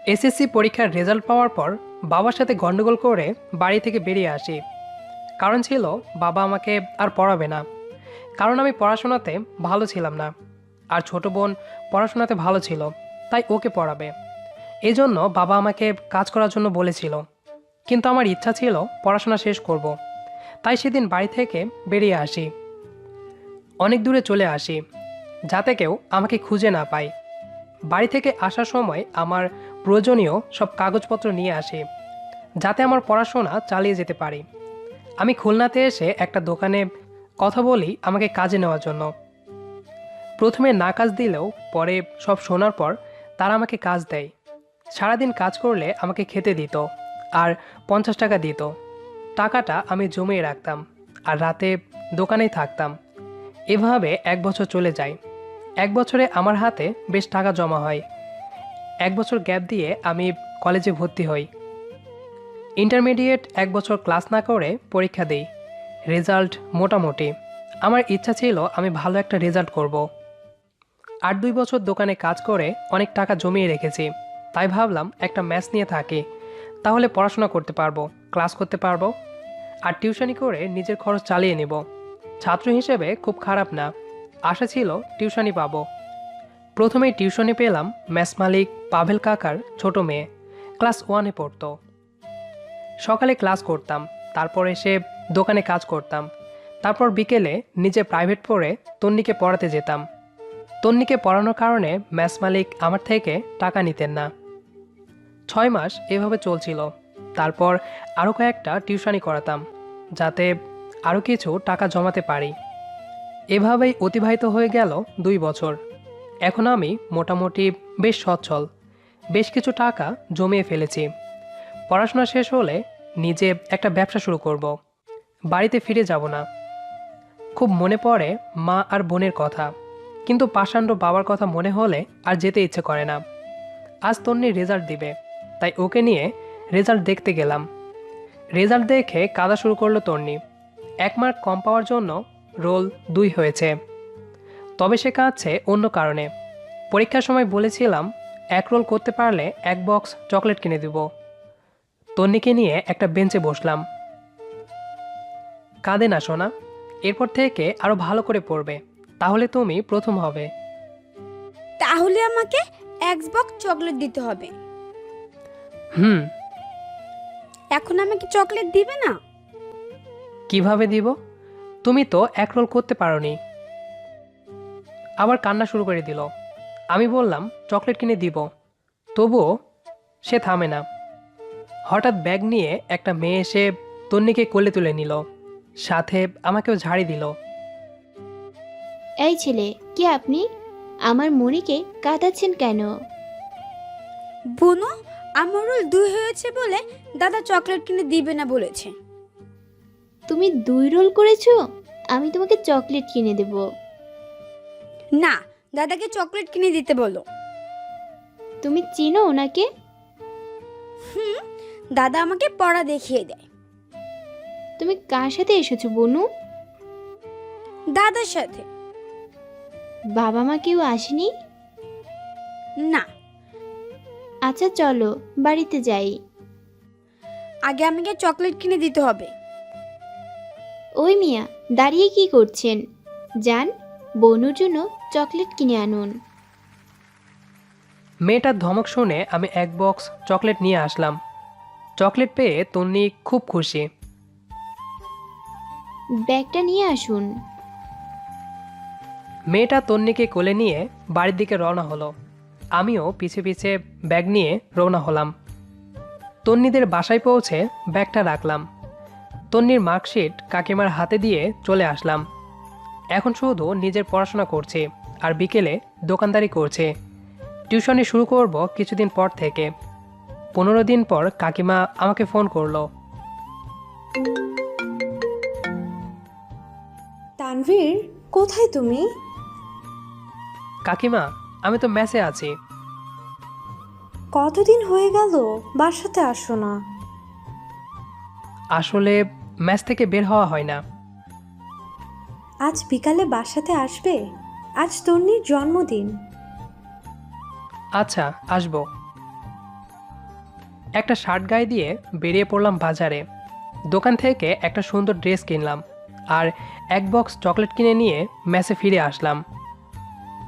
SSC পরীক্ষার result পাওয়ার পর বাবার সাথে গন্ডগোল করে বাড়ি থেকে বেরিয়ে আসি। কারণ ছিল বাবা আমাকে আর পড়াবে না, কারণ আমি পড়াশোনাতে ভালো ছিলাম না। আর ছোট বোন পড়াশোনাতে ভালো ছিল, তাই ওকে পড়াবে। এই জন্য বাবা আমাকে কাজ করার জন্য বলেছিল, কিন্তু আমার ইচ্ছা ছিল পড়াশোনা শেষ করব। তাই সেদিন বাড়ি থেকে বেরিয়ে আসি, অনেক দূরে চলে আসি, যাতে কেউ আমাকে খুঁজে না পায়। বাড়ি থেকে আসার সময় আমার প্রয়োজনীয় সব কাগজপত্র নিয়ে আসি, যাতে আমার পড়াশোনা চালিয়ে যেতে পারি। আমি খুলনাতে এসে একটা দোকানে কথা বলি আমাকে কাজে নেওয়ার জন্য। প্রথমে না কাজ দিলেও পরে সব শোনার পর তারা আমাকে কাজ দেয়। সারাদিন কাজ করলে আমাকে খেতে দিত, আর 50 টাকা দিত। টাকাটা আমি জমিয়ে রাখতাম, আর রাতে দোকানেই থাকতাম। এভাবে 1 বছর চলে যায়। 1 বছরে আমার হাতে বেশ টাকা জমা হয়। 1 বছর গ্যাপ দিয়ে আমি কলেজে ভর্তি হই। ইন্টারমিডিয়েট 1 বছর ক্লাস না করে পরীক্ষা দিই। রেজাল্ট মোটামুটি। আমার ইচ্ছা ছিল আমি ভালো একটা রেজাল্ট করব। আর 2 বছর দোকানে কাজ করে অনেক টাকা জমিয়ে রেখেছি। তাই ভাবলাম একটা ম্যাথস নিয়ে থাকি, তাহলে পড়াশোনা করতে পারবো, ক্লাস করতে পারবো, আর টিউশনি করে নিজের খরচ চালিয়ে নেব। ছাত্র হিসেবে খুব খারাপ না, আশা ছিল টিউশনি পাবো। প্রথমেই টিউশনি পেলাম ম্যাথস মালিক পাভেল কাকার ছোট মেয়ে, ক্লাস 1-এ পড়তো। সকালে ক্লাস করতাম, তারপর এসে দোকানে কাজ করতাম। তারপর বিকেলে নিজে প্রাইভেট পড়ে তন্নিকে পড়াতে যেতাম। তন্নিকে পড়ানোর কারণে ম্যাথস মালিক আমার থেকে টাকা নিতেন না। 6 মাস এভাবে চলছিল। তারপর আরও কয়েকটা টিউশনি করাতাম, যাতে আরও কিছু টাকা জমাতে পারি। এভাবেই অতিবাহিত হয়ে গেল 2 বছর। এখন আমি মোটামুটি বেশ সচ্ছল, বেশ কিছু টাকা জমিয়ে ফেলেছি। পড়াশোনা শেষ হলে নিজে একটা ব্যবসা শুরু করব। বাড়িতে ফিরে যাব না। খুব মনে পড়ে মা আর বোনের কথা, কিন্তু পাষাণ্ড বাবার কথা মনে হলে আর যেতে ইচ্ছে করে না। আজ তন্নির রেজাল্ট দিবে, তাই ওকে নিয়ে রেজাল্ট দেখতে গেলাম। রেজাল্ট দেখে কাঁদা শুরু করলো তন্নি। 1 মার্ক কম পাওয়ার জন্য রোল 2 হয়েছে। তবে সে কাঁদছে অন্য কারণে। পরীক্ষার সময় বলেছিলাম 1 রোল করতে পারলে 1 বক্স চকলেট কিনে দিব। তন্নিকে নিয়ে একটা বেঞ্চে বসলাম। কাঁদে না সোনা, এরপর থেকে আরো ভালো করে পড়বে, তাহলে তুমি প্রথম হবে। তাহলে আমাকে এক বক্স চকলেট দিতে হবে। হুম। এখন আমাকে চকলেট দিবে না? কিভাবে দিব? তুমি তো 1 রোল করতে পারোনি। আবার কান্না শুরু করে দিল। আমি বললাম চকলেট কিনে দিব, তবুও সে থামে না। হঠাৎ ব্যাগ নিয়ে একটা মেয়ে এসে তন্নিকে কোলে তুলে নিল, সাথে আমাকেও ঝাড়ি দিল। এই ছেলে, কে আপনি? আমার মনিকে কাঁদাচ্ছেন কেন? বুনু, আমার রোল 2 হয়েছে বলে দাদা চকলেট কিনে দিবে না বলেছে। তুমি 2 রোল করেছো? আমি তোমাকে চকলেট কিনে দেব। না, দাদাকে চকলেট কিনে দিতে বলো। তুমি চিনো ওনাকে? দাদা আমাকে পড়া দেখিয়ে দেয়। তুমি কার সাথে এসেছো বনু? দাদার সাথে। বাবা মা কেউ আসেনি? না, আচ্ছা চলো বাড়িতে যাই। আগে আমাকে চকলেট কিনে দিতে হবে। ওই মিয়া, দাঁড়িয়ে কি করছেন? যান, বনুর জন্য চকলেট কিনে আনুন। মেয়েটার ধমক শুনে আমি 1 বক্স চকলেট নিয়ে আসলাম। চকলেট পেয়ে তন্নি খুব খুশি। ব্যাগটা নিয়ে আসুন। মেয়েটা তন্নিকে কোলে নিয়ে বাড়ির দিকে রওনা হলো। আমিও পিছে পিছে ব্যাগ নিয়ে রওনা হলাম। তন্নিদের বাসায় পৌঁছে ব্যাগটা রাখলাম। তন্নির মার্কশিট কাকিমার হাতে দিয়ে চলে আসলাম। এখন শুধু নিজের পড়াশোনা করছে, আর বিকেলে দোকানদারি করছে। টিউশনি শুরু করব কিছুদিন পর থেকে। 15 দিন পর কাকিমা আমাকে ফোন করলো। তানভীর, কোথায় তুমি? কাকিমা, আমি তো মেসে আছি। কতদিন হয়ে গেল বাসাতে আসো না? আসলে মেস থেকে বের হওয়া হয় না। আজ বিকালে বাসাতে আসবে? আজ তন্নির জন্মদিন। আচ্ছা, আসবো। একটা শার্ট গায়ে দিয়ে বেরিয়ে পড়লাম বাজারে। দোকান থেকে একটা সুন্দর ড্রেস কিনলাম আর এক বক্স চকলেট কিনে নিয়ে মেসে ফিরে আসলাম।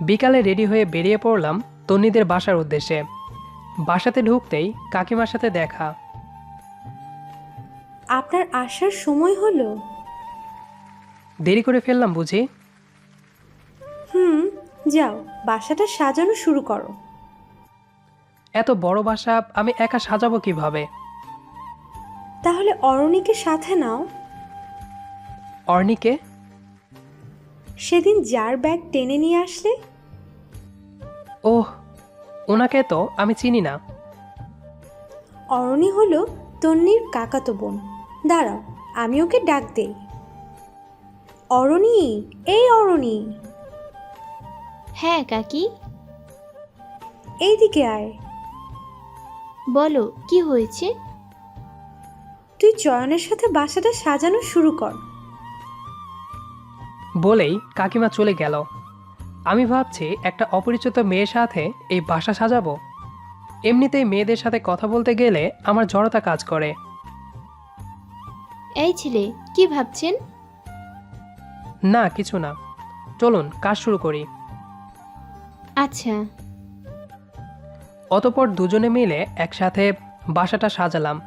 বিকালে রেডি হয়ে বেরিয়ে পড়লাম তন্নিদের বাসার উদ্দেশ্যে। বাসাতে ঢুকতেই কাকিমার সাথে দেখা। আপনার আসার সময় হলো? দেরি করে ফেললাম বুঝি? যাও, বাসাটা সাজানো শুরু করো। এত বড় বাসা আমি একা সাজাবো কিভাবে? তাহলে অরণিকে সাথে নাও। অর্নিকে? সেদিন যার ব্যাগ টেনে নিয়ে আসলে। ওহ, ওনাকে তো আমি চিনি না। অরণি হলো তন্নির কাকাতো বোন। দাঁড়াও, আমি ওকে ডাক দেই। অরণি, এই অরণি, হ্যাঁ কাকি, এইদিকে আয়। বলো কি হয়েছে? তুই চয়নের সাথে বাসাটা সাজানো শুরু কর। বলেই কাকিমা চলে গেল। আমি ভাবছি একটা অপরিচিত মেয়ের সাথে এই বাসা সাজাবো। এমনিতেই মেয়েদের সাথে কথা বলতে গেলে আমার জড়তা কাজ করে। এই ছেলে, কি ভাবছেন? না, কিছু না। চলুন কাজ শুরু করি। আচ্ছা। অতঃপর দুজনে মিলে একসাথে বাসাটা সাজালাম।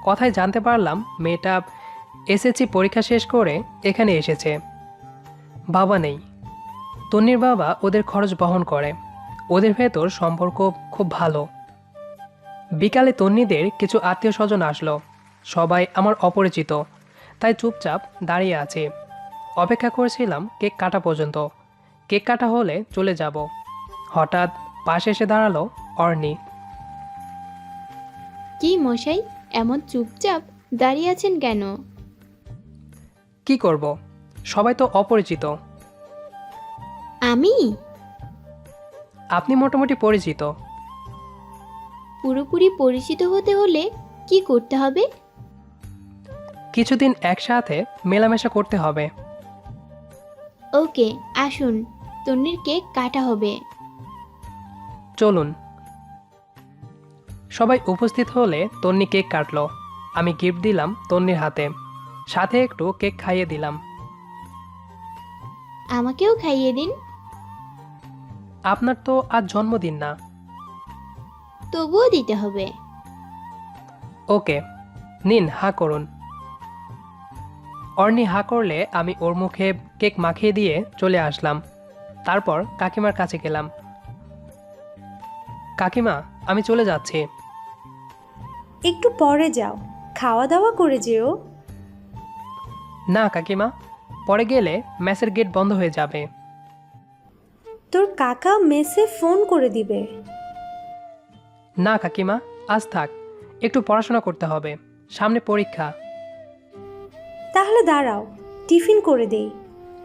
কথায় জানতে পারলাম মেয়েটা এসএসসি পরীক্ষা শেষ করে এখানে এসেছে। বাবা নেই। তন্নির বাবা ওদের খরচ বহন করে। ওদের ভেতর সম্পর্ক খুব ভালো। বিকালে তন্নিদের কিছু আত্মীয় স্বজন আসলো। সবাই আমার অপরিচিত, তাই চুপচাপ দাঁড়িয়ে আছি। অপেক্ষা করেছিলাম কেক কাটা পর্যন্ত। কেক কাটা হলে চলে যাব। হঠাৎ পাশে এসে দাঁড়ালো অর্নি। কি মশাই, এমন চুপচাপ দাঁড়িয়ে আছেন কেন? কি করব, সবাই তো অপরিচিত। আমি আপনি মোটামুটি পরিচিত। পুরোপুরি পরিচিত হতে হলে কি করতে হবে? কিছুদিন একসাথে মেলামেশা করতে হবে। ওকে, আসুন, তন্নির কেক কাটা হবে। চলুন। সবাই উপস্থিত হলে তন্নি কেক কাটলো। আমি গিফট দিলাম তন্নির হাতে, সাথে একটু কেক খাইয়ে দিলাম। আমাকেও খাইয়ে দিন। আপনার তো আজ জন্মদিন না। তবুও দিতে হবে। ওকে, নিন, হা করুন। অর্নি হা করলে আমি ওর মুখে কেক মাখিয়ে দিয়ে চলে আসলাম। তারপর কাকিমার কাছে গেলাম। কাকিমা, আমি চলে যাচ্ছি। একটু পরে যাও, খাওয়া দাওয়া করে যেও। না কাকিমা, পরে গেলে মেসের গেট বন্ধ হয়ে যাবে। তোর কাকা মেসে ফোন করে দিবে। না কাকিমা, আজ থাক, একটু পড়াশোনা করতে হবে, সামনে পরীক্ষা। তাহলে দাঁড়াও, টিফিন করে দেই,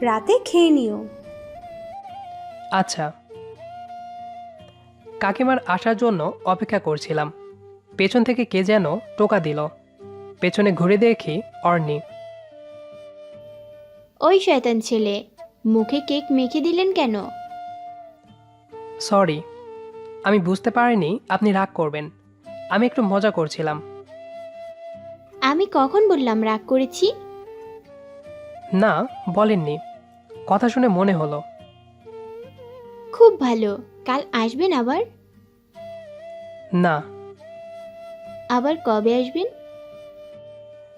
রাতে খেয়ে নিও। আচ্ছা। কাকিমার আসার জন্য অপেক্ষা করছিলাম। পেছন থেকে কে যেন টোকা দিল। পেছনে ঘুরে দেখি অর্নি। ওই শয়তান ছেলে, মুখে কেক মেখে দিলেন কেন? সরি, আমি বুঝতে পারিনি আপনি রাগ করবেন। আমি একটু মজা করছিলাম। আমি কখন বললাম রাগ করেছি? না, বলেননি, কথা শুনে মনে হলো। খুব ভালো, কাল আসবেন আবার? না। আবার কবে আসবেন?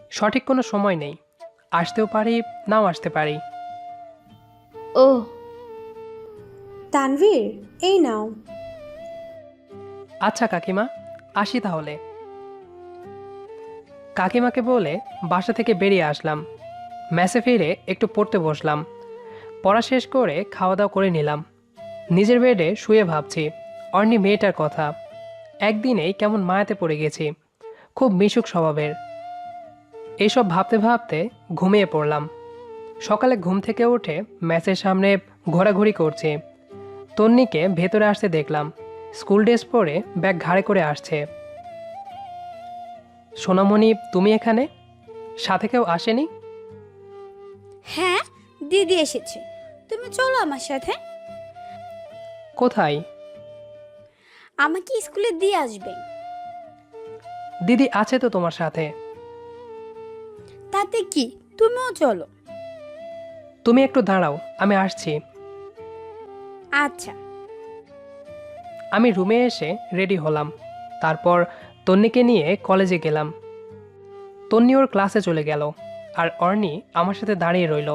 সঠিক কোনো সময় নেই, আসতেও পারি, নাও আসতে পারি। ওহ। তানভীর, এই নাও। আচ্ছা কাকিমা, আসি তাহলে। কাকিমাকে বলে বাসা থেকে বেরিয়ে আসলাম। মেসে ফিরে একটু পড়তে বসলাম। পড়া শেষ করে খাওয়া দাওয়া করে নিলাম। নিজের বেডে শুয়ে ভাবছি অর্নি মেয়েটার কথা। একদিনেই কেমন মায়াতে পড়ে গেছি। খুব মিশুক স্বভাবের। এইসব ভাবতে ভাবতে ঘুমিয়ে পড়লাম। সকালে ঘুম থেকে উঠে ম্যাচের সামনে ঘোরাঘুরি করছি। তন্নিকে ভেতরে আসতে দেখলাম। স্কুল ড্রেস পরে ব্যাগ ঘাড়ে করে আসছে। সোনামণি, তুমি এখানে? সাথে কেউ আসেনি? হ্যাঁ, দিদি এসেছে। তুমি চলো আমার সাথে। কোথায়? আমাকে স্কুলে দিয়ে আসবে। দিদি আছে তো তোমার সাথে। তাতে কি, তুমিও চলো। তুমি একটু দাঁড়াও, আমি আসছি। আচ্ছা। আমি রুমে এসে রেডি হলাম। তারপর তন্নিকে নিয়ে কলেজে গেলাম। তন্নি ওর ক্লাসে চলে গেল, আর অর্নি আমার সাথে দাঁড়িয়ে রইল।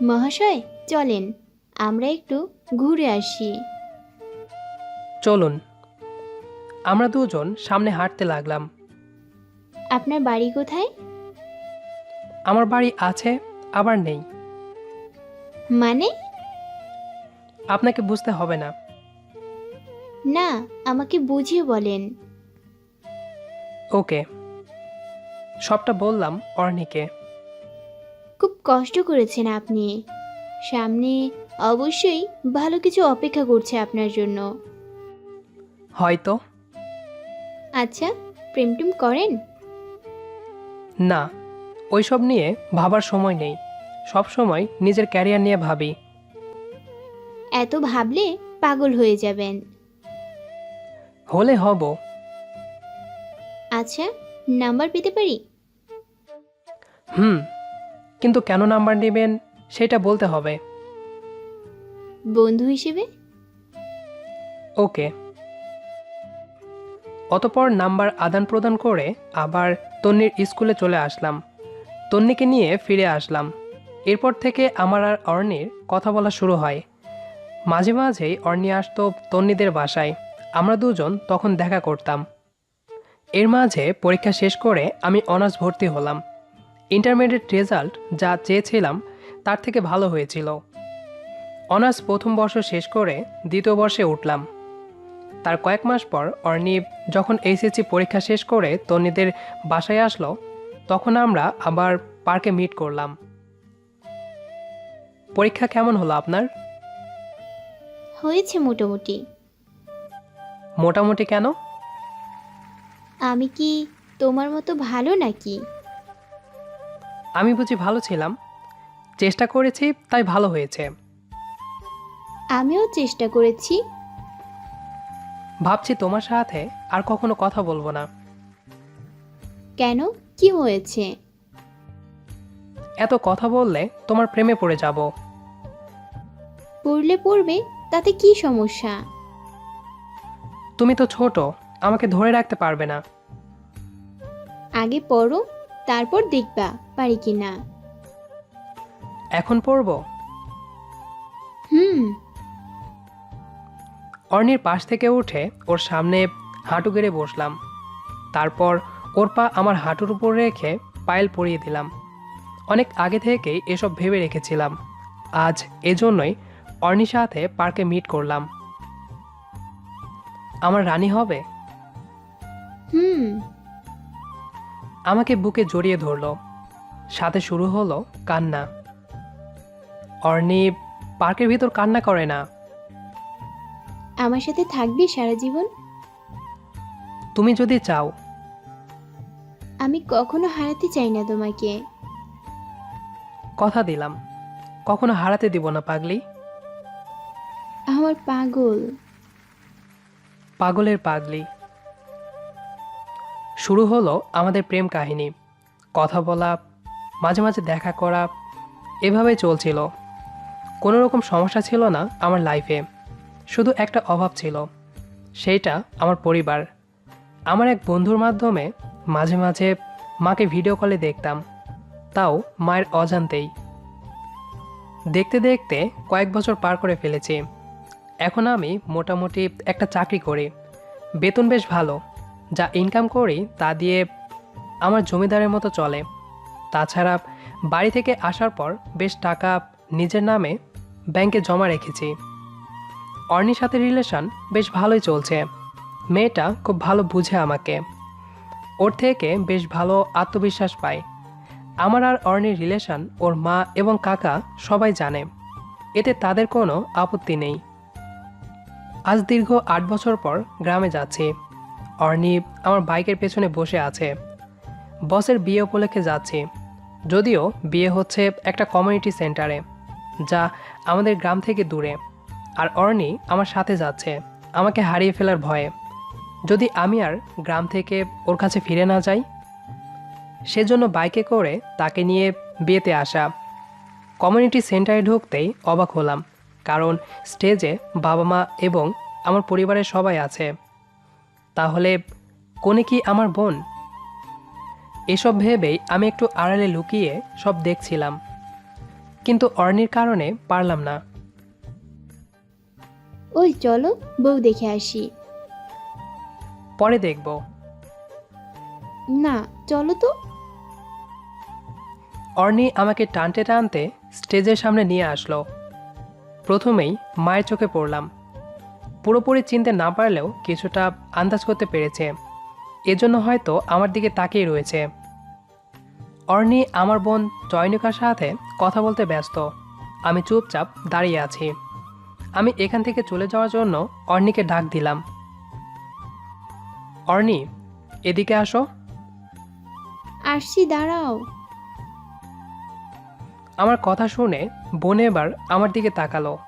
মহাশয় চলেন, আমরা একটু ঘুরে আসি। চলুন। আমরা দুজন সামনে হাঁটতে লাগলাম। আপনার বাড়ি কোথায়? আমার বাড়ি আছে, আবার নেই। মানে? আপনাকে বুঝতে হবে না। না, আমাকে বুঝিয়ে বলেন। ওকে, সবটা বললাম অর্নিকে। খুব কষ্ট করেছেন আপনি। সামনে অবশ্যই ভালো কিছু অপেক্ষা করছে আপনার জন্য। হয়তো। আচ্ছা, প্রেম টেম করেন? না, ওইসব নিয়ে ভাবার সময় নেই। সব সময় নিজের ক্যারিয়ার নিয়ে ভাবি। এত ভাবলে পাগল হয়ে যাবেন। হলে হব। আচ্ছা, নাম্বার পেতে পারি? কিন্তু কেন নাম্বার নেবেন সেটা বলতে হবে। বন্ধু হিসেবে? ওকে। অতপর নাম্বার আদান প্রদান করে আবার তন্নির স্কুলে চলে আসলাম। তন্নিকে নিয়ে ফিরে আসলাম। এরপর থেকে আমার আর অর্নির কথা বলা শুরু হয়। মাঝে মাঝেই অর্নি আসতো তন্নিদের বাসায়। আমরা দুজন তখন দেখা করতাম। এর মাঝে পরীক্ষা শেষ করে আমি অনার্স ভর্তি হলাম। ইন্টারমিডিয়েট রেজাল্ট যা চেয়েছিলাম তার থেকে ভালো হয়েছিল। অনার্স প্রথম বর্ষ শেষ করে দ্বিতীয় বর্ষে উঠলাম। তার কয়েক মাস পর অর্নি যখন এইচএসসি পরীক্ষা শেষ করে তন্নিদের বাসায় আসলো, তখন আমরা আবার পার্কে মিট করলাম। পরীক্ষা কেমন হলো আপনার? হয়েছে মোটামুটি। মোটামুটি কেন? আমি কি তোমার মতো ভালো নাকি? আমি বুঝি ভালো ছিলাম? চেষ্টা করেছি তাই ভালো হয়েছে। আমিও চেষ্টা করেছি। ভাবছি তোমার সাথে আর কখনো কথা বলবো না। কেন, কি হয়েছে? এত কথা বললে তোমার প্রেমে পড়ে যাব। পড়লে পড়বে, তাতে কি সমস্যা? তুমি তো ছোট, আমাকে ধরে রাখতে পারবে না। আগে পড়ো, তারপর দেখবা পারি কি না। এখন পড়ব? হুম। অর্নির পাশ থেকে উঠে ওর সামনে হাঁটু গেড়ে বসলাম। তারপর ওর পা আমার হাঁটুর উপর রেখে পায়েল পরিয়ে দিলাম। অনেক আগে থেকেই এসব ভেবে রেখেছিলাম। আজ এজন্যই অর্নির সাথে পার্কে মিট করলাম। আমার রানী হবে? হুম। আমাকে বুকে জড়িয়ে ধরলো। সাথে শুরু হলো কান্না। অর্নি পার্কের ভিতর কান্না করে না। আমার সাথে থাকবি সারা জীবন? তুমি যদি চাও। আমি কখনো হারাতে চাই না তোমাকে। কথা দিলাম, কখনো হারাতে দিব না পাগলি। আমার পাগল। পাগলের পাগলি। শুরু হলো আমাদের প্রেম কাহিনী। কথা বলা, মাঝে মাঝে দেখা করা, এভাবেই চলছিল। কোনো রকম সমস্যা ছিল না আমার লাইফে। শুধু একটা অভাব ছিল, সেইটা আমার পরিবার। আমার এক বন্ধুর মাধ্যমে মাঝে মাঝে মাকে ভিডিও কলে দেখতাম, তাও মায়ের অজান্তেই। দেখতে দেখতে কয়েক বছর পার করে ফেলেছি। এখন আমি মোটামুটি একটা চাকরি করি, বেতন বেশ ভালো। যা ইনকাম করি তা দিয়ে আমার জমিদারের মতো চলে। তাছাড়া বাড়ি থেকে আসার পর বেশ টাকা নিজের নামে ব্যাংকে জমা রেখেছি। অর্নির সাথে রিলেশন বেশ ভালোই চলছে। মেয়েটা খুব ভালো বুঝে আমাকে। ওর থেকে বেশ ভালো আত্মবিশ্বাস পাই। আমার আর অর্নির রিলেশন ওর মা এবং কাকা সবাই জানে, এতে তাদের কোনো আপত্তি নেই। আজ দীর্ঘ 8 বছর পর গ্রামে যাচ্ছি। অর্নি আমার বাইকের পেছনে বসে আছে। বসের বিয়ে উপলক্ষে যাচ্ছি, যদিও বিয়ে হচ্ছে একটা কমিউনিটি সেন্টারে, যা আমাদের গ্রাম থেকে দূরে। আর অর্নি আমার সাথে যাচ্ছে আমাকে হারিয়ে ফেলার ভয়ে। যদি আমি আর গ্রাম থেকে ওর কাছে ফিরে না যাই। সেজন্য বাইকে করে তাকে নিয়ে বিয়েতে আসা। কমিউনিটি সেন্টারে ঢুকতেই অবাক হলাম, কারণ স্টেজে বাবা মা এবং আমার পরিবারের সবাই আছে। তাহলে কোনে কি আমার বোন? এসব ভেবেই আমি একটু আড়ালে লুকিয়ে সব দেখছিলাম, কিন্তু অর্নির কারণে পারলাম না। ওই চলো বউ দেখে আসি। পরে দেখব। না চলো তো। অর্নি আমাকে টানতে টানতে স্টেজের সামনে নিয়ে আসলো। প্রথমেই মায়ের চোখে পড়লাম। পুরোপুরি চিনতে না পারলেও কিছুটা আন্দাজ করতে পেরেছে, এজন্য হয়তো আমার দিকে তাকিয়ে রয়েছে। অর্নি আমার বোন চয়নিকার সাথে কথা বলতে ব্যস্ত। আমি চুপচাপ দাঁড়িয়ে আছি। আমি এখান থেকে চলে যাওয়ার জন্য অর্নিকে ডাক দিলাম। অর্নি, এদিকে আসো। আসছি, দাঁড়াও। আমার কথা শুনে বোন এবার আমার দিকে তাকালো।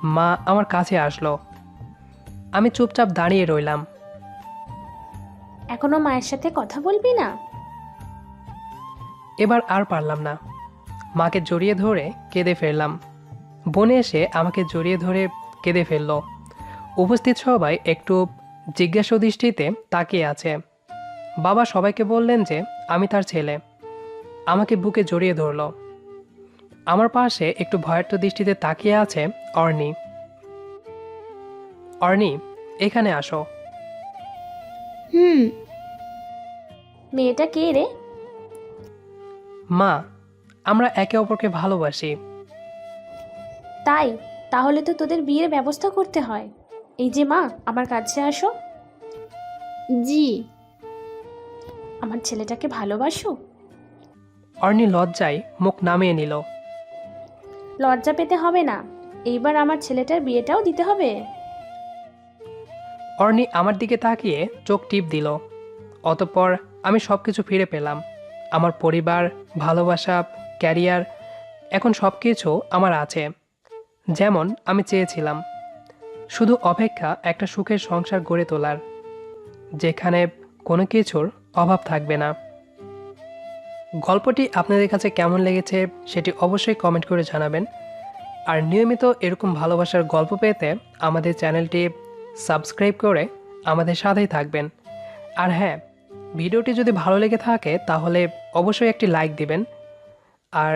মা আমার কাছে আসলো। আমি চুপচাপ দাঁড়িয়ে রইলাম। এখনো মায়ের সাথে কথা বলবি না? এবার আর পারলাম না। মাকে জড়িয়ে ধরে কেঁদে ফেললাম। বোনে এসে আমাকে জড়িয়ে ধরে কেঁদে ফেলল। উপস্থিত সবাই একটু জিজ্ঞাসা দৃষ্টিতে তাকিয়ে আছে। বাবা সবাইকে বললেন যে আমি তার ছেলে। আমাকে বুকে জড়িয়ে ধরল। আমার পাশে একটু ভয়ার্থ দৃষ্টিতে তাকিয়ে আছে অর্নি। অর্নি, এখানে আসো। হুম। মেয়েটা কে রে? মা, আমরা একে অপরকে ভালোবাসি। তাই? তাহলে তো তোদের বিয়ের ব্যবস্থা করতে হয়। এই যে মা, আমার কাছে আসো। জি। আমার ছেলেটাকে ভালোবাসো? অর্নি লজ্জায় মুখ নামিয়ে নিল। লজ্জা পেতে হবে না, এইবার আমার ছেলেটার বিয়েটাও দিতে হবে। অর্নি আমার দিকে তাকিয়ে চোখ টিপ দিল। অতঃপর আমি সব কিছু ফিরে পেলাম। আমার পরিবার, ভালোবাসা, ক্যারিয়ার, এখন সব কিছু আমার আছে, যেমন আমি চেয়েছিলাম। শুধু অপেক্ষা একটা সুখের সংসার গড়ে তোলার, যেখানে কোনো কিছুর অভাব থাকবে না। গল্পটি আপনাদের কাছে কেমন লেগেছে সেটি অবশ্যই কমেন্ট করে জানাবেন। আর নিয়মিত এরকম ভালোবাসার গল্প পেতে আমাদের চ্যানেলটি সাবস্ক্রাইব করে আমাদের সাথেই থাকবেন। আর হ্যাঁ, ভিডিওটি যদি ভালো লেগে থাকে তাহলে অবশ্যই একটি লাইক দিবেন। আর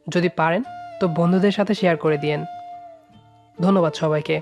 যদি পারেন তো বন্ধুদের সাথে শেয়ার করে দিয়েন। ধন্যবাদ সবাইকে।